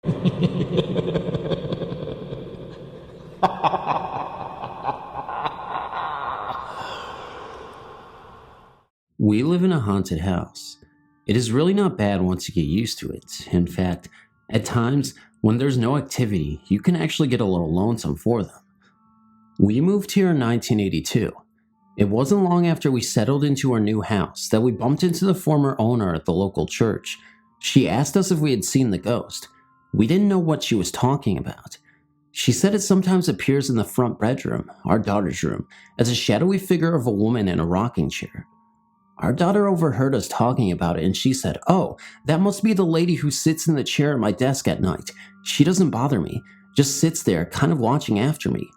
We live in a haunted house. It is really not bad once you get used to it. In fact, at times, when there's no activity, you can actually get a little lonesome for them. We moved here in 1982. It wasn't long after we settled into our new house that we bumped into the former owner at the local church. She asked us if we had seen the ghost. We didn't know what she was talking about. She said it sometimes appears in the front bedroom, our daughter's room, as a shadowy figure of a woman in a rocking chair. Our daughter overheard us talking about it and she said, "Oh, that must be the lady who sits in the chair at my desk at night. She doesn't bother me, just sits there kind of watching after me."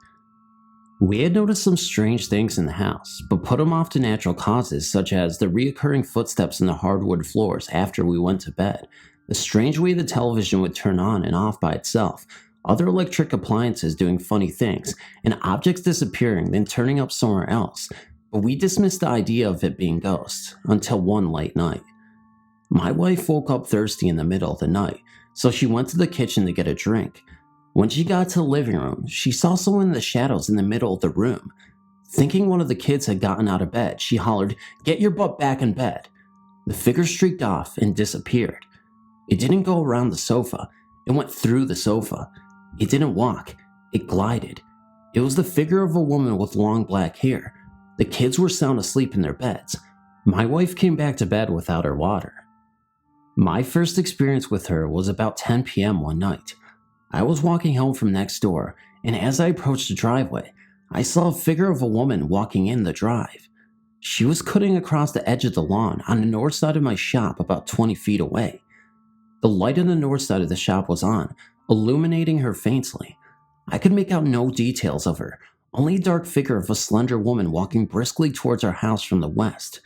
We had noticed some strange things in the house, but put them off to natural causes such as the reoccurring footsteps in the hardwood floors after we went to bed, the strange way the television would turn on and off by itself, other electric appliances doing funny things, and objects disappearing then turning up somewhere else. But we dismissed the idea of it being ghosts until one late night. My wife woke up thirsty in the middle of the night, so she went to the kitchen to get a drink. When she got to the living room, she saw someone in the shadows in the middle of the room. Thinking one of the kids had gotten out of bed, she hollered, "Get your butt back in bed." The figure streaked off and disappeared. It didn't go around the sofa, it went through the sofa. It didn't walk, it glided. It was the figure of a woman with long black hair. The kids were sound asleep in their beds. My wife came back to bed without her water. My first experience with her was about 10 p.m. one night. I was walking home from next door, and as I approached the driveway, I saw a figure of a woman walking in the drive. She was cutting across the edge of the lawn on the north side of my shop about 20 feet away. The light on the north side of the shop was on, illuminating her faintly. I could make out no details of her, only a dark figure of a slender woman walking briskly towards our house from the west.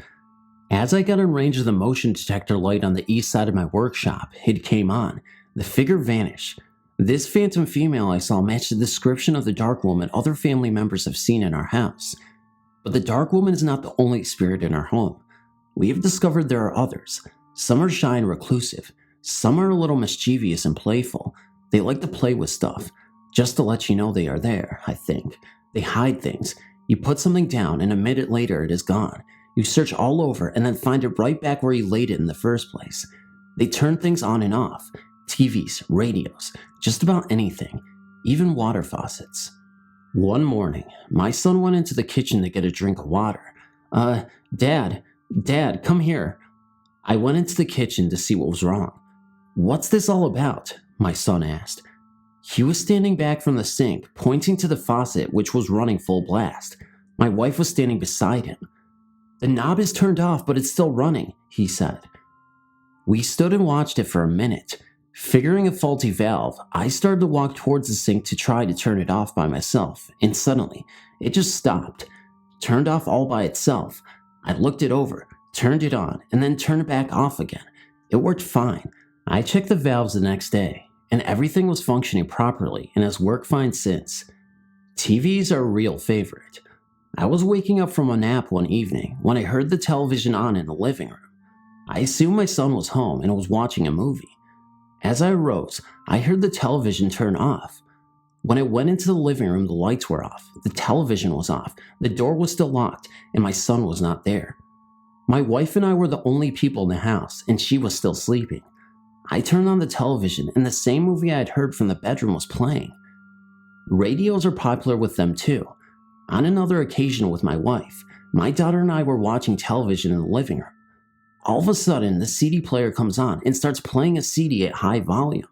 As I got in range of the motion detector light on the east side of my workshop, it came on. The figure vanished. This phantom female I saw matched the description of the dark woman other family members have seen in our house. But the dark woman is not the only spirit in our home. We have discovered there are others. Some are shy and reclusive. Some are a little mischievous and playful. They like to play with stuff, just to let you know they are there, I think. They hide things. You put something down and a minute later it is gone. You search all over and then find it right back where you laid it in the first place. They turn things on and off. TVs, radios, just about anything, even water faucets. One morning, my son went into the kitchen to get a drink of water. Dad, come here." I went into the kitchen to see what was wrong. "What's this all about?" my son asked. He was standing back from the sink, pointing to the faucet which was running full blast. My wife was standing beside him. "The knob is turned off, but it's still running," he said. We stood and watched it for a minute. Figuring a faulty valve, I started to walk towards the sink to try to turn it off by myself, and suddenly, it just stopped. Turned off all by itself. I looked it over, turned it on, and then turned it back off again. It worked fine. I checked the valves the next day, and everything was functioning properly and has worked fine since. TVs are a real favorite. I was waking up from a nap one evening when I heard the television on in the living room. I assumed my son was home and was watching a movie. As I arose, I heard the television turn off. When I went into the living room, the lights were off, the television was off, the door was still locked, and my son was not there. My wife and I were the only people in the house, and she was still sleeping. I turned on the television, and the same movie I had heard from the bedroom was playing. Radios are popular with them too. On another occasion with my wife, my daughter and I were watching television in the living room. All of a sudden, the CD player comes on and starts playing a CD at high volume.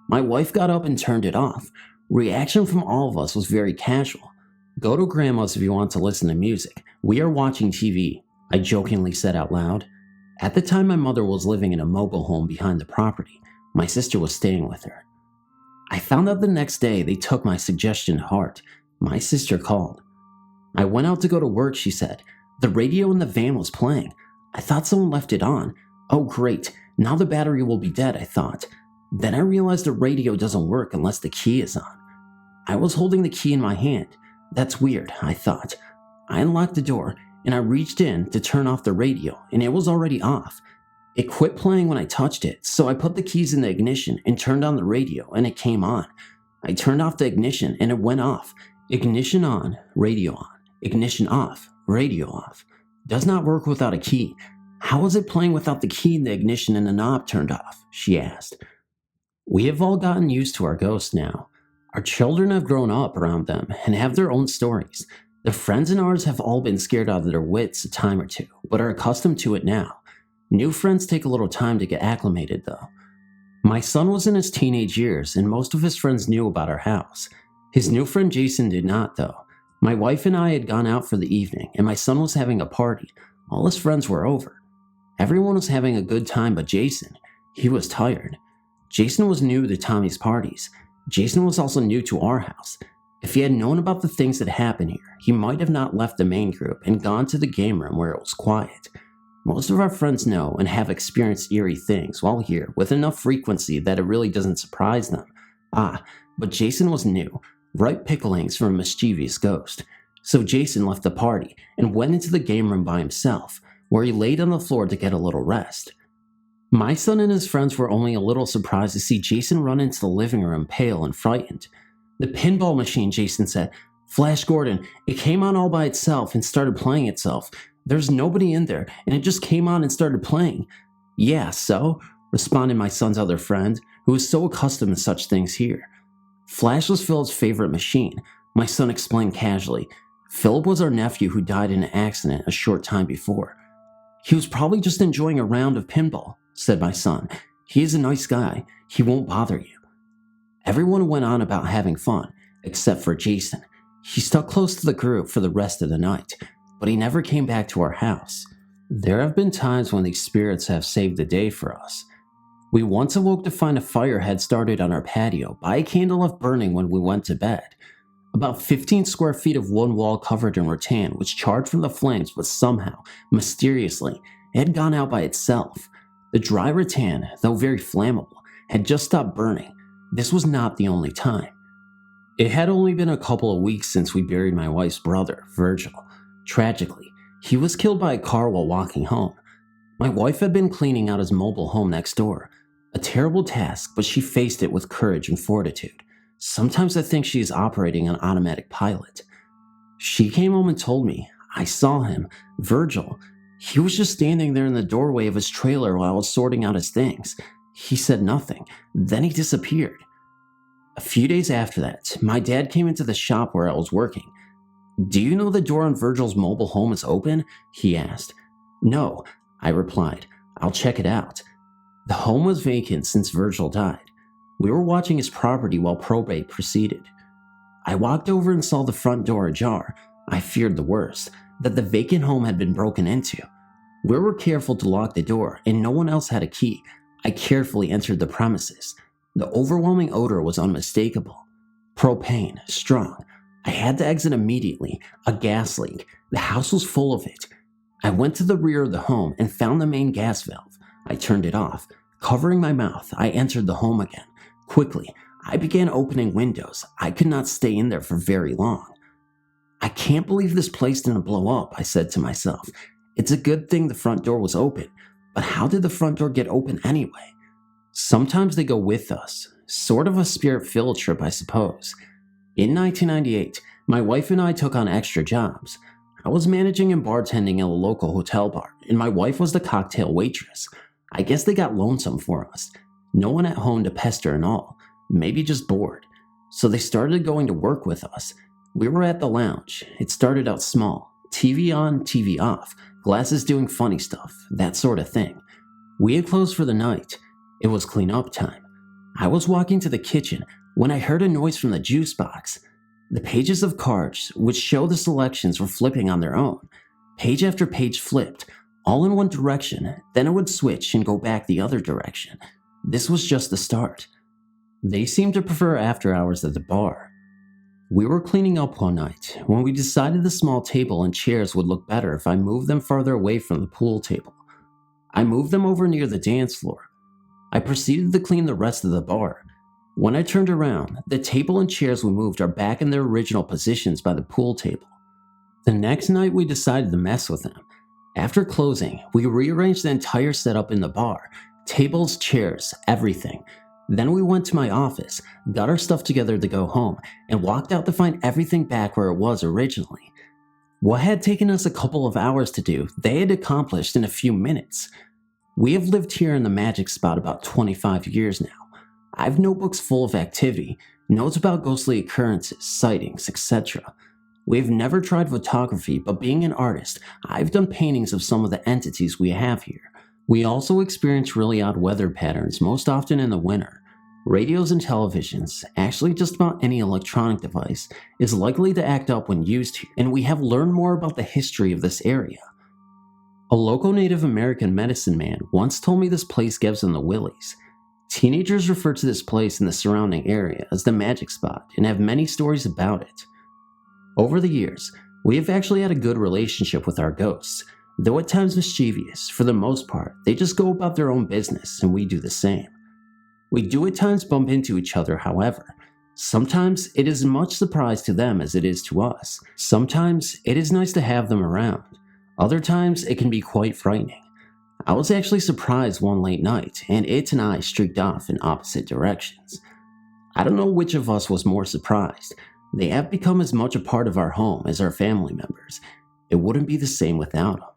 My wife got up and turned it off. Reaction from all of us was very casual. "Go to grandma's if you want to listen to music. We are watching TV," I jokingly said out loud. At the time, my mother was living in a mobile home behind the property. My sister was staying with her. I found out the next day they took my suggestion to heart. My sister called. "I went out to go to work," she said. "The radio in the van was playing. I thought someone left it on. Oh great, now the battery will be dead," I thought. Then I realized the radio doesn't work unless the key is on. I was holding the key in my hand. That's weird, I thought. I unlocked the door and I reached in to turn off the radio and it was already off. It quit playing when I touched it, so I put the keys in the ignition and turned on the radio, and it came on. I turned off the ignition and it went off. Ignition on, radio on. Ignition off, radio off. Does not work without a key. How is it playing without the key in the ignition and the knob turned off? She asked. We have all gotten used to our ghosts now. Our children have grown up around them and have their own stories. Their friends and ours have all been scared out of their wits a time or two, but are accustomed to it now. New friends take a little time to get acclimated though. My son was in his teenage years and most of his friends knew about our house. His new friend Jason did not though. My wife and I had gone out for the evening and my son was having a party. All his friends were over. Everyone was having a good time but Jason. He was tired. Jason was new to Tommy's parties. Jason was also new to our house. If he had known about the things that happened here, he might have not left the main group and gone to the game room where it was quiet. Most of our friends know and have experienced eerie things while here with enough frequency that it really doesn't surprise them. But Jason was new, ripe picklings from a mischievous ghost. So Jason left the party and went into the game room by himself, where he laid on the floor to get a little rest. My son and his friends were only a little surprised to see Jason run into the living room pale and frightened. The pinball machine, Jason said. Flash Gordon, it came on all by itself and started playing itself. There's nobody in there, and it just came on and started playing. Yeah, so? Responded my son's other friend, who was so accustomed to such things here. Flash was Philip's favorite machine, my son explained casually. Philip was our nephew who died in an accident a short time before. He was probably just enjoying a round of pinball, said my son. He is a nice guy. He won't bother you. Everyone went on about having fun, except for Jason. He stuck close to the group for the rest of the night, but he never came back to our house. There have been times when these spirits have saved the day for us. We once awoke to find a fire had started on our patio by a candle left burning when we went to bed. About 15 square feet of one wall covered in rattan was charged from the flames, but somehow, mysteriously, it had gone out by itself. The dry rattan, though very flammable, had just stopped burning. This was not the only time. It had only been a couple of weeks since we buried my wife's brother, Virgil. Tragically, he was killed by a car while walking home. My wife had been cleaning out his mobile home next door. A terrible task, but she faced it with courage and fortitude. Sometimes I think she is operating on automatic pilot. She came home and told me, I saw him, Virgil. He was just standing there in the doorway of his trailer while I was sorting out his things. He said nothing. Then he disappeared. A few days after that, my dad came into the shop where I was working. Do you know the door on Virgil's mobile home is open? He asked. No, I replied. I'll check it out. The home was vacant since Virgil died. We were watching his property while probate proceeded. I walked over and saw the front door ajar. I feared the worst, that the vacant home had been broken into. We were careful to lock the door, and no one else had a key. I carefully entered the premises. The overwhelming odor was unmistakable. Propane, strong. I had to exit immediately. A gas leak. The house was full of it. I went to the rear of the home and found the main gas valve. I turned it off. Covering my mouth, I entered the home again. Quickly, I began opening windows. I could not stay in there for very long. I can't believe this place didn't blow up, I said to myself. It's a good thing the front door was open, but how did the front door get open anyway? Sometimes they go with us, sort of a spirit field trip, I suppose. In 1998, my wife and I took on extra jobs. I was managing and bartending at a local hotel bar, and my wife was the cocktail waitress. I guess they got lonesome for us. No one at home to pester and all, maybe just bored. So they started going to work with us. We were at the lounge. It started out small. TV on, TV off, glasses doing funny stuff, that sort of thing. We had closed for the night. It was clean up time. I was walking to the kitchen when I heard a noise from the juice box. The pages of cards, which show the selections, were flipping on their own. Page after page flipped, all in one direction, then it would switch and go back the other direction. This was just the start. They seemed to prefer after hours at the bar. We were cleaning up one night when we decided the small table and chairs would look better if I moved them farther away from the pool table. I moved them over near the dance floor. I proceeded to clean the rest of the bar. When I turned around, the table and chairs we moved are back in their original positions by the pool table. The next night we decided to mess with them. After closing, we rearranged the entire setup in the bar, tables, chairs, everything. Then we went to my office, got our stuff together to go home, and walked out to find everything back where it was originally. What had taken us a couple of hours to do, they had accomplished in a few minutes. We have lived here in the magic spot about 25 years now. I have notebooks full of activity, notes about ghostly occurrences, sightings, etc. We've never tried photography, but being an artist, I've done paintings of some of the entities we have here. We also experience really odd weather patterns, most often in the winter. Radios and televisions, actually just about any electronic device, is likely to act up when used here, and we have learned more about the history of this area. A local Native American medicine man once told me this place gives them the willies. Teenagers refer to this place and the surrounding area as the magic spot and have many stories about it. Over the years, we have actually had a good relationship with our ghosts, though at times mischievous. For the most part, they just go about their own business and we do the same. We do at times bump into each other, however. Sometimes it is much surprise to them as it is to us. Sometimes it is nice to have them around. Other times it can be quite frightening. I was actually surprised one late night, and it and I streaked off in opposite directions. I don't know which of us was more surprised. They have become as much a part of our home as our family members. It wouldn't be the same without them.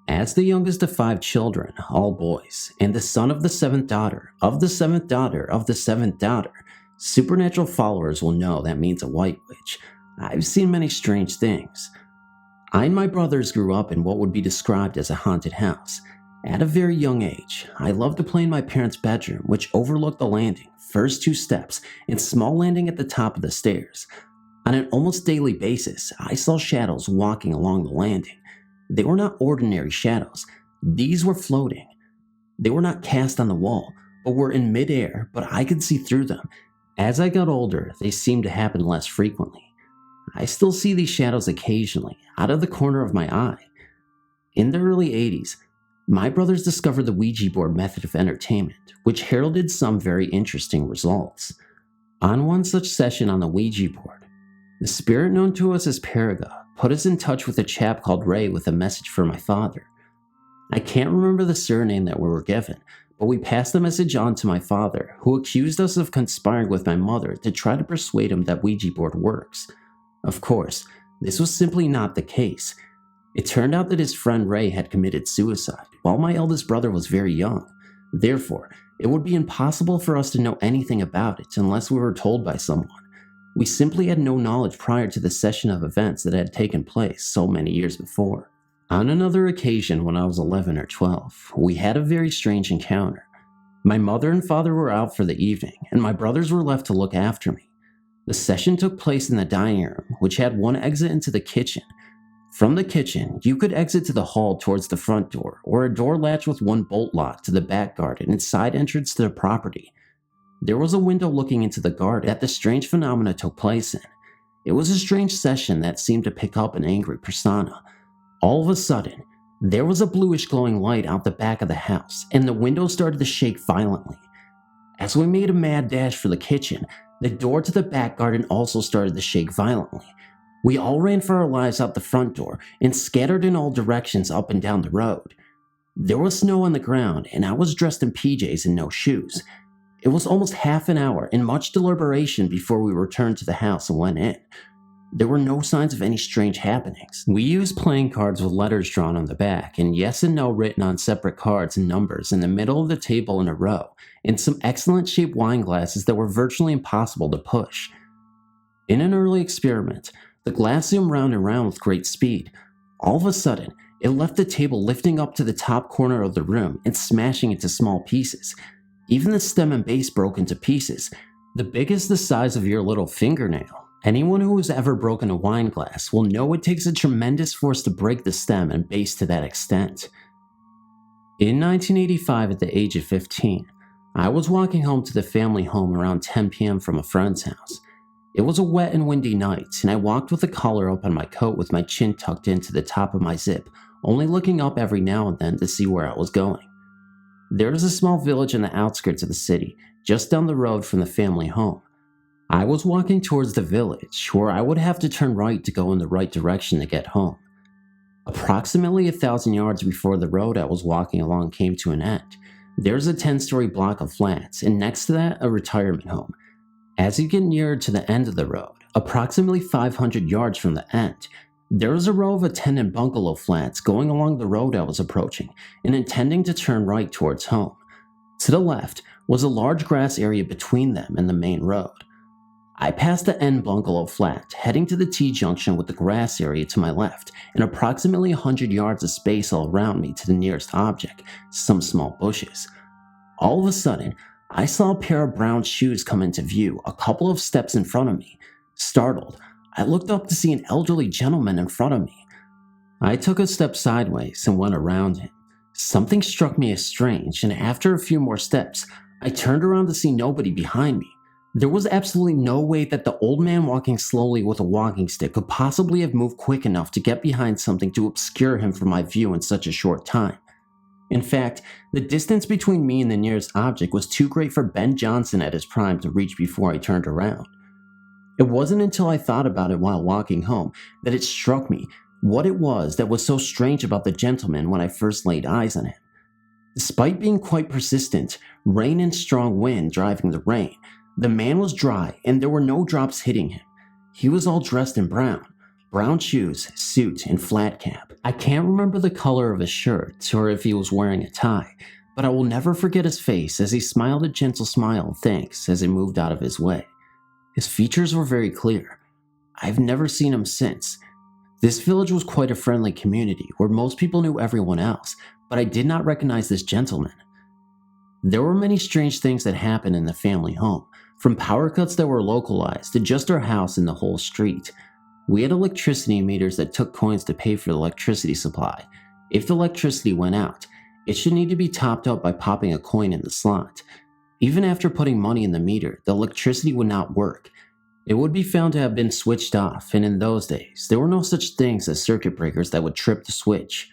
As the youngest of 5 children, all boys, and the son of the 7th daughter, of the 7th daughter, of the 7th daughter, supernatural followers will know that means a white witch. I've seen many strange things. I and my brothers grew up in what would be described as a haunted house. At a very young age, I loved to play in my parents' bedroom, which overlooked the landing, first 2 steps, and small landing at the top of the stairs. On an almost daily basis, I saw shadows walking along the landing. They were not ordinary shadows. These were floating. They were not cast on the wall, but were in midair, but I could see through them. As I got older, they seemed to happen less frequently. I still see these shadows occasionally, out of the corner of my eye. In the early 80s, my brothers discovered the Ouija board method of entertainment, which heralded some very interesting results. On one such session on the Ouija board, the spirit known to us as Paraga put us in touch with a chap called Ray with a message for my father. I can't remember the surname that we were given, but we passed the message on to my father, who accused us of conspiring with my mother to try to persuade him that Ouija board works. Of course, this was simply not the case. It turned out that his friend Ray had committed suicide while my eldest brother was very young. Therefore, it would be impossible for us to know anything about it unless we were told by someone. We simply had no knowledge prior to the session of events that had taken place so many years before. On another occasion when I was 11 or 12, we had a very strange encounter. My mother and father were out for the evening, and my brothers were left to look after me. The session took place in the dining room, which had one exit into the kitchen. From the kitchen, you could exit to the hall towards the front door, or a door latch with one bolt lock to the back garden and side entrance to the property. There was a window looking into the garden that the strange phenomena took place in. It was a strange session that seemed to pick up an angry persona. All of a sudden, there was a bluish glowing light out the back of the house, and the window started to shake violently. As we made a mad dash for the kitchen, the door to the back garden also started to shake violently. We all ran for our lives out the front door and scattered in all directions up and down the road. There was snow on the ground, and I was dressed in PJs and no shoes. It was almost half an hour and much deliberation before we returned to the house and went in. There were no signs of any strange happenings. We used playing cards with letters drawn on the back and yes and no written on separate cards and numbers in the middle of the table in a row, and some excellent shaped wine glasses that were virtually impossible to push. In an early experiment, the glass zoomed round and round with great speed. All of a sudden, it left the table lifting up to the top corner of the room and smashing into small pieces. Even the stem and base broke into pieces, the biggest the size of your little fingernail. Anyone who has ever broken a wine glass will know it takes a tremendous force to break the stem and base to that extent. In 1985, at the age of 15, I was walking home to the family home around 10 p.m. from a friend's house. It was a wet and windy night, and I walked with the collar up on my coat with my chin tucked into the top of my zip, only looking up every now and then to see where I was going. There is a small village in the outskirts of the city, just down the road from the family home. I was walking towards the village, where I would have to turn right to go in the right direction to get home. Approximately 1,000 yards before the road I was walking along came to an end, there's a 10-story block of flats, and next to that, a retirement home. As you get nearer to the end of the road, approximately 500 yards from the end, there was a row of tenant bungalow flats going along the road I was approaching and intending to turn right towards home. To the left was a large grass area between them and the main road. I passed the end bungalow flat, heading to the T-junction with the grass area to my left and approximately 100 yards of space all around me to the nearest object, some small bushes. All of a sudden, I saw a pair of brown shoes come into view a couple of steps in front of me. Startled, I looked up to see an elderly gentleman in front of me. I took a step sideways and went around him. Something struck me as strange, and after a few more steps, I turned around to see nobody behind me. There was absolutely no way that the old man walking slowly with a walking stick could possibly have moved quick enough to get behind something to obscure him from my view in such a short time. In fact, the distance between me and the nearest object was too great for Ben Johnson at his prime to reach before I turned around. It wasn't until I thought about it while walking home that it struck me what it was that was so strange about the gentleman when I first laid eyes on him. Despite being quite persistent, rain and strong wind driving the rain, the man was dry and there were no drops hitting him. He was all dressed in brown shoes, suit, and flat cap. I can't remember the color of his shirt or if he was wearing a tie, but I will never forget his face as he smiled a gentle smile of thanks as he moved out of his way. His features were very clear. I've never seen him since. This village was quite a friendly community where most people knew everyone else, but I did not recognize this gentleman. There were many strange things that happened in the family home, from power cuts that were localized to just our house and the whole street. We had electricity meters that took coins to pay for the electricity supply. If the electricity went out, it should need to be topped up by popping a coin in the slot. Even after putting money in the meter, the electricity would not work. It would be found to have been switched off, and in those days, there were no such things as circuit breakers that would trip the switch.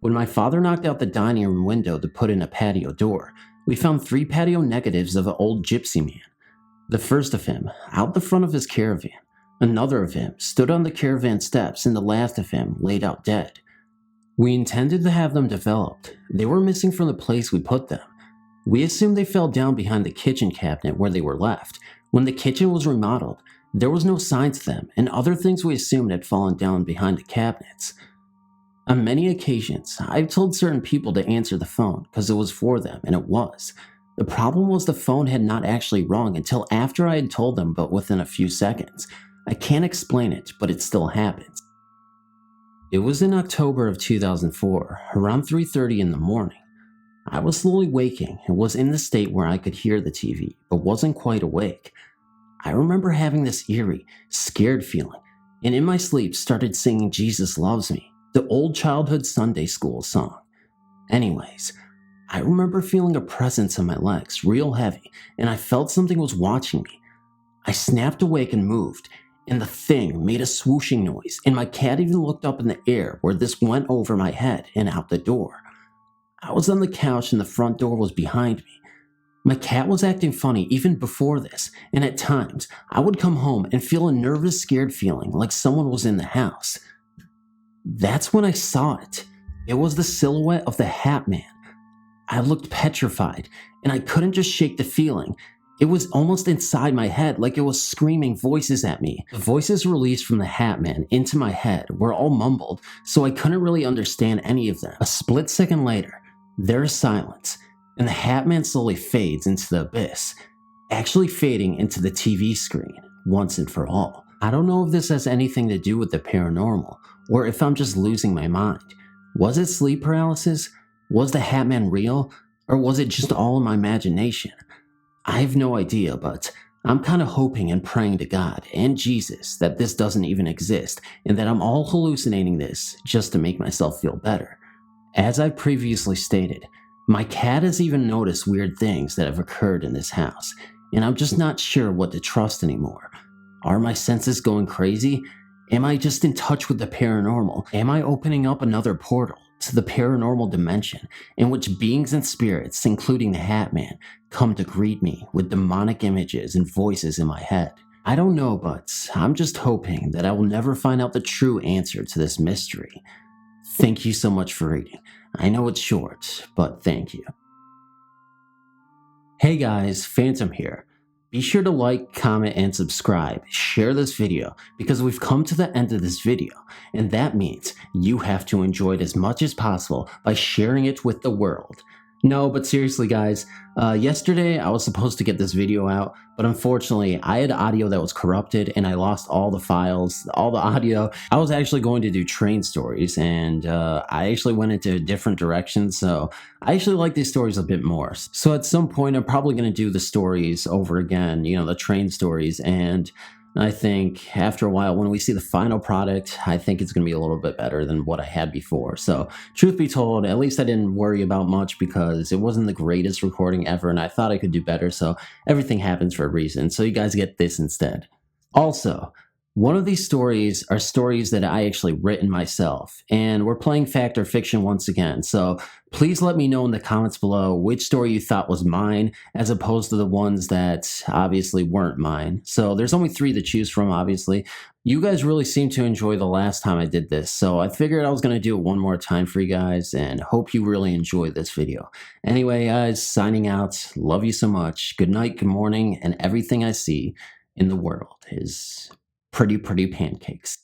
When my father knocked out the dining room window to put in a patio door, we found 3 patio negatives of an old gypsy man. The first of him, out the front of his caravan. Another of him stood on the caravan steps, and the last of him laid out dead. We intended to have them developed. They were missing from the place we put them. We assumed they fell down behind the kitchen cabinet where they were left. When the kitchen was remodeled, there was no signs of them, and other things we assumed had fallen down behind the cabinets. On many occasions, I've told certain people to answer the phone because it was for them, and it was. The problem was the phone had not actually rung until after I had told them, but within a few seconds. I can't explain it, but it still happens. It was in October of 2004, around 3:30 in the morning. I was slowly waking and was in the state where I could hear the TV, but wasn't quite awake. I remember having this eerie, scared feeling, and in my sleep started singing Jesus Loves Me, the old childhood Sunday school song. Anyways, I remember feeling a presence on my legs, real heavy, and I felt something was watching me. I snapped awake and moved, and the thing made a swooshing noise, and my cat even looked up in the air where this went over my head and out the door. I was on the couch and the front door was behind me. My cat was acting funny even before this, and at times, I would come home and feel a nervous, scared feeling like someone was in the house. That's when I saw it. It was the silhouette of the Hat Man. I looked petrified, and I couldn't just shake the feeling. It was almost inside my head, like it was screaming voices at me. The voices released from the Hat Man into my head were all mumbled, so I couldn't really understand any of them. A split second later, there is silence, and the Hat Man slowly fades into the abyss, actually fading into the TV screen, once and for all. I don't know if this has anything to do with the paranormal, or if I'm just losing my mind. Was it sleep paralysis? Was the Hat Man real? Or was it just all in my imagination? I have no idea, but I'm kind of hoping and praying to God and Jesus that this doesn't even exist, and that I'm all hallucinating this just to make myself feel better. As I previously stated, my cat has even noticed weird things that have occurred in this house, and I'm just not sure what to trust anymore. Are my senses going crazy? Am I just in touch with the paranormal? Am I opening up another portal to the paranormal dimension in which beings and spirits, including the Hat Man, come to greet me with demonic images and voices in my head? I don't know, but I'm just hoping that I will never find out the true answer to this mystery. Thank you so much for reading. I know it's short, but thank you. Hey guys, Phantom here. Be sure to like, comment, and subscribe. Share this video because we've come to the end of this video, and that means you have to enjoy it as much as possible by sharing it with the world. No, but seriously guys, yesterday I was supposed to get this video out, but unfortunately I had audio that was corrupted and I lost all the files, all the audio. I was actually going to do train stories and I actually went into a different direction, so I actually like these stories a bit more. So at some point I'm probably going to do the stories over again, you know, the train stories, and I think after a while, when we see the final product, I think it's going to be a little bit better than what I had before. So, truth be told, at least I didn't worry about much because it wasn't the greatest recording ever, and I thought I could do better. So, everything happens for a reason. So, you guys get this instead. Also, one of these stories are stories that I actually written myself, and we're playing fact or fiction once again. So, please let me know in the comments below which story you thought was mine, as opposed to the ones that obviously weren't mine. So there's only 3 to choose from, obviously. You guys really seemed to enjoy the last time I did this, so I figured I was going to do it one more time for you guys, and hope you really enjoyed this video. Anyway, guys, signing out. Love you so much. Good night, good morning, and everything I see in the world is pretty pancakes.